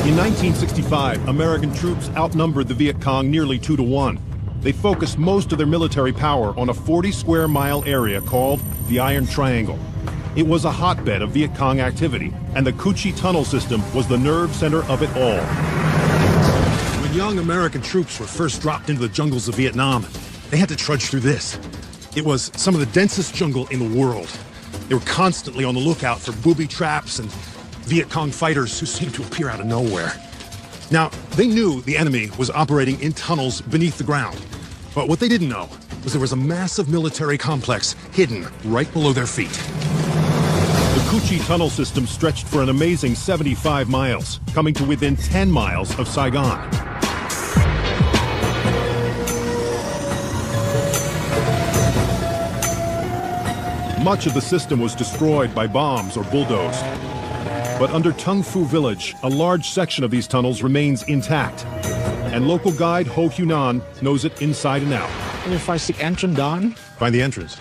In 1965, American troops outnumbered the Viet Cong nearly 2-to-1. They focused most of their military power on a 40-square-mile area called the Iron Triangle. It was a hotbed of Viet Cong activity, and the Cu Chi tunnel system was the nerve center of it all. When young American troops were first dropped into the jungles of Vietnam, they had to trudge through this. It was some of the densest jungle in the world. They were constantly on the lookout for booby traps and Viet Cong fighters who seemed to appear out of nowhere. Now, they knew the enemy was operating in tunnels beneath the ground. But what they didn't know was there was a massive military complex hidden right below their feet. The Cu Chi tunnel system stretched for an amazing 75 miles, coming to within 10 miles of Saigon. Much of the system was destroyed by bombs or bulldozed. But under Tung Fu village, a large section of these tunnels remains intact. And local guide Ho Hunan knows it inside and out. Can you find the entrance down? Find the entrance.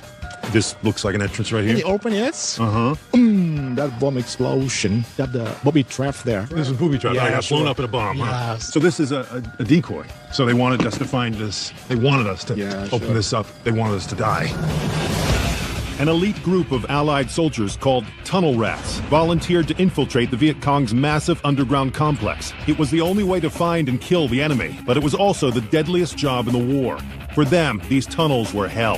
This looks like an entrance right Can here. you open it? That bomb explosion. That the booby trap there. This is a booby trap. Yeah, I got blown sure. up in a bomb. Huh? Yes. So this is a decoy. So they wanted us to find this. They wanted us to open this up. They wanted us to die. An elite group of Allied soldiers called Tunnel Rats volunteered to infiltrate the Viet Cong's massive underground complex. It was the only way to find and kill the enemy, but it was also the deadliest job in the war. For them, these tunnels were hell.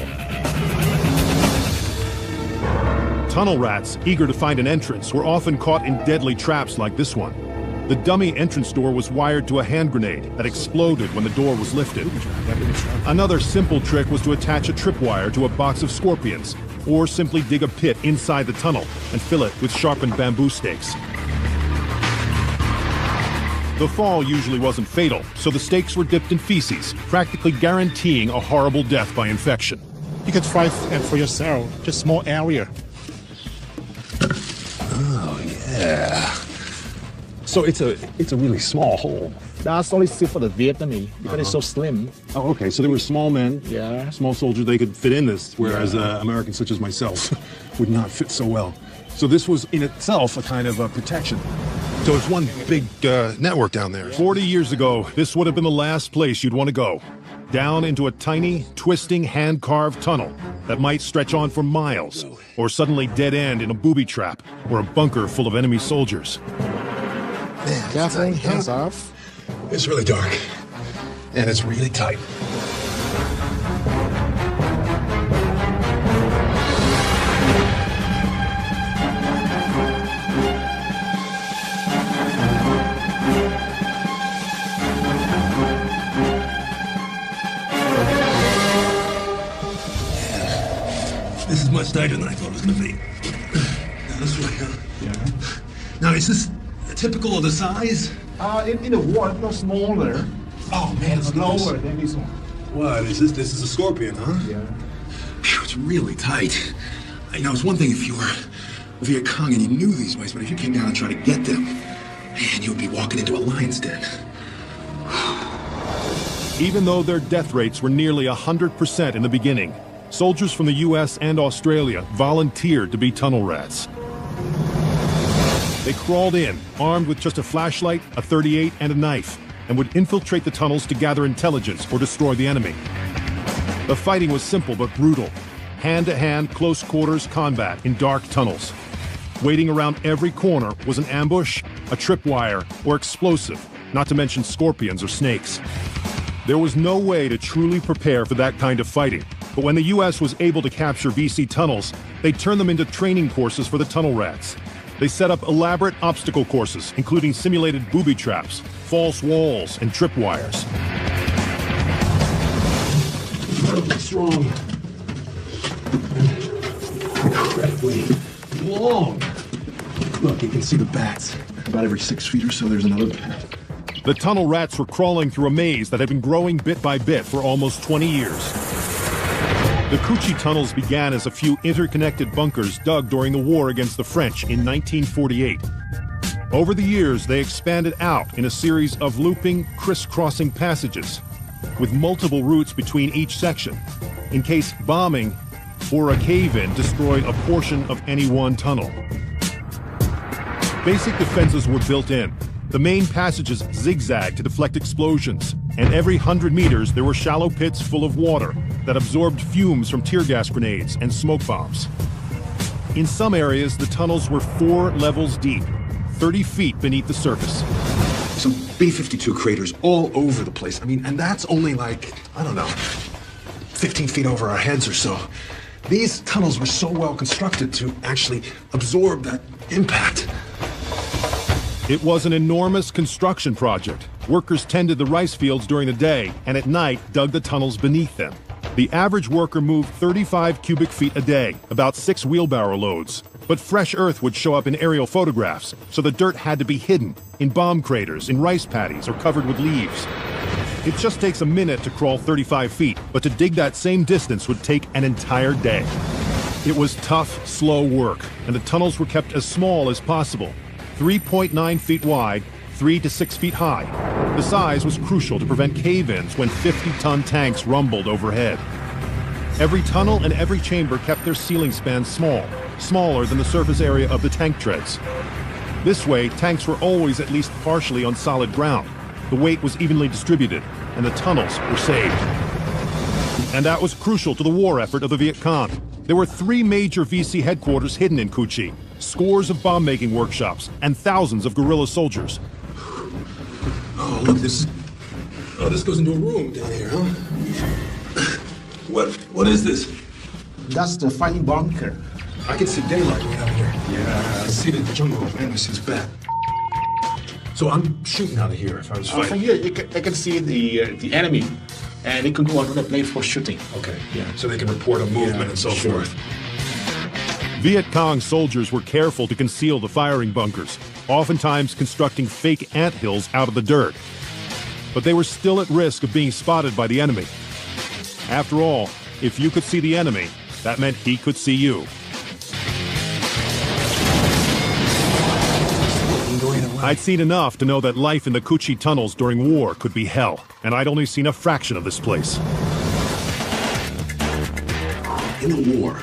Tunnel rats, eager to find an entrance, were often caught in deadly traps like this one. The dummy entrance door was wired to a hand grenade that exploded when the door was lifted. Another simple trick was to attach a tripwire to a box of scorpions, or simply dig a pit inside the tunnel and fill it with sharpened bamboo stakes. The fall usually wasn't fatal, so the stakes were dipped in feces, practically guaranteeing a horrible death by infection. You can try it for yourself. Just small area. Oh yeah. So it's a really small hole. That's only fit for the Vietnamese because it's so slim. Oh, okay. So there were small men, small soldiers. They could fit in this, whereas Americans such as myself would not fit so well. So this was in itself a kind of protection. So it's one big network down there. 40 years ago, this would have been the last place you'd want to go. Down into a tiny, twisting, hand-carved tunnel that might stretch on for miles, or suddenly dead end in a booby trap or a bunker full of enemy soldiers. Man, Careful, hands off. It's really dark, and it's really tight. This is much tighter than I thought it was going to be. Now this way, huh? Yeah. Now, is this typical of the size? In the water, no smaller. Oh man, it's Lower than this one. What is this? This is a scorpion, huh? Yeah. Phew, it's really tight. You know, it's one thing if you were Viet Cong and you knew these ways, but if you came down and tried to get them, man, you would be walking into a lion's den. Even though their death rates were nearly 100% in the beginning, soldiers from the US and Australia volunteered to be tunnel rats. They crawled in, armed with just a flashlight, a .38, and a knife, and would infiltrate the tunnels to gather intelligence or destroy the enemy. The fighting was simple but brutal. Hand-to-hand, close-quarters combat in dark tunnels. Waiting around every corner was an ambush, a tripwire, or explosive, not to mention scorpions or snakes. There was no way to truly prepare for that kind of fighting, but when the US was able to capture VC tunnels, they turned them into training courses for the tunnel rats. They set up elaborate obstacle courses, including simulated booby traps, false walls, and tripwires. Incredibly strong. Incredibly long. Look, you can see the bats. About every 6 feet or so, there's another bat. The tunnel rats were crawling through a maze that had been growing bit by bit for almost 20 years. The Cu Chi tunnels began as a few interconnected bunkers dug during the war against the French in 1948. Over the years, they expanded out in a series of looping, crisscrossing passages, with multiple routes between each section, in case bombing or a cave-in destroyed a portion of any one tunnel. Basic defenses were built in, The main passages zigzagged to deflect explosions, and every 100 meters there were shallow pits full of water that absorbed fumes from tear gas grenades and smoke bombs. In some areas, the tunnels were 4 levels deep, 30 feet beneath the surface. Some B-52 craters all over the place. I mean, and that's only like, I don't know, 15 feet over our heads or so. These tunnels were so well constructed to actually absorb that impact. It was an enormous construction project. Workers tended the rice fields during the day and at night dug the tunnels beneath them. The average worker moved 35 cubic feet a day, about 6 wheelbarrow loads. But fresh earth would show up in aerial photographs, so the dirt had to be hidden in bomb craters, in rice paddies, or covered with leaves. It just takes a minute to crawl 35 feet, but to dig that same distance would take an entire day. It was tough, slow work, and the tunnels were kept as small as possible. 3.9 feet wide, 3 to 6 feet high. The size was crucial to prevent cave-ins when 50-ton tanks rumbled overhead. Every tunnel and every chamber kept their ceiling spans small, smaller than the surface area of the tank treads. This way, tanks were always at least partially on solid ground. The weight was evenly distributed, and the tunnels were saved. And that was crucial to the war effort of the Viet Cong. There were 3 major VC headquarters hidden in Cu Chi, scores of bomb-making workshops, and thousands of guerrilla soldiers. Oh, look, this goes into a room down here, huh? What is this? That's the fighting bunker. I can see daylight way out here. Yeah, I see the jungle, man, this is bad. So I'm shooting out of here if I was From fighting. here, I can see the enemy, and it can go onto the place for shooting. Okay, yeah, so they can report a movement and so forth. Viet Cong soldiers were careful to conceal the firing bunkers, oftentimes constructing fake anthills out of the dirt. But they were still at risk of being spotted by the enemy. After all, if you could see the enemy, that meant he could see you. I'd seen enough to know that life in the Cu Chi tunnels during war could be hell, and I'd only seen a fraction of this place. In the war,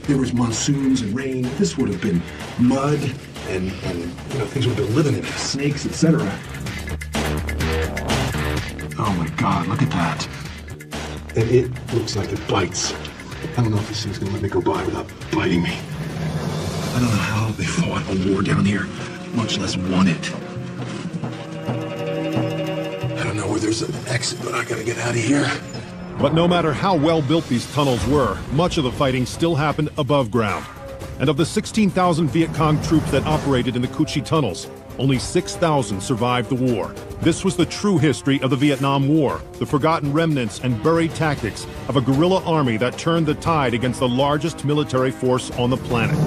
there was monsoons and rain. This would have been mud and you know, things would have been living in it, snakes, etc. Oh my God, look at that. And it looks like it bites. I don't know if this thing's gonna let me go by without biting me. I don't know how they fought a war down here, much less won it. I don't know where there's an exit, but I gotta get out of here. But no matter how well built these tunnels were, much of the fighting still happened above ground. And of the 16,000 Viet Cong troops that operated in the Cu Chi tunnels, only 6,000 survived the war. This was the true history of the Vietnam War, the forgotten remnants and buried tactics of a guerrilla army that turned the tide against the largest military force on the planet.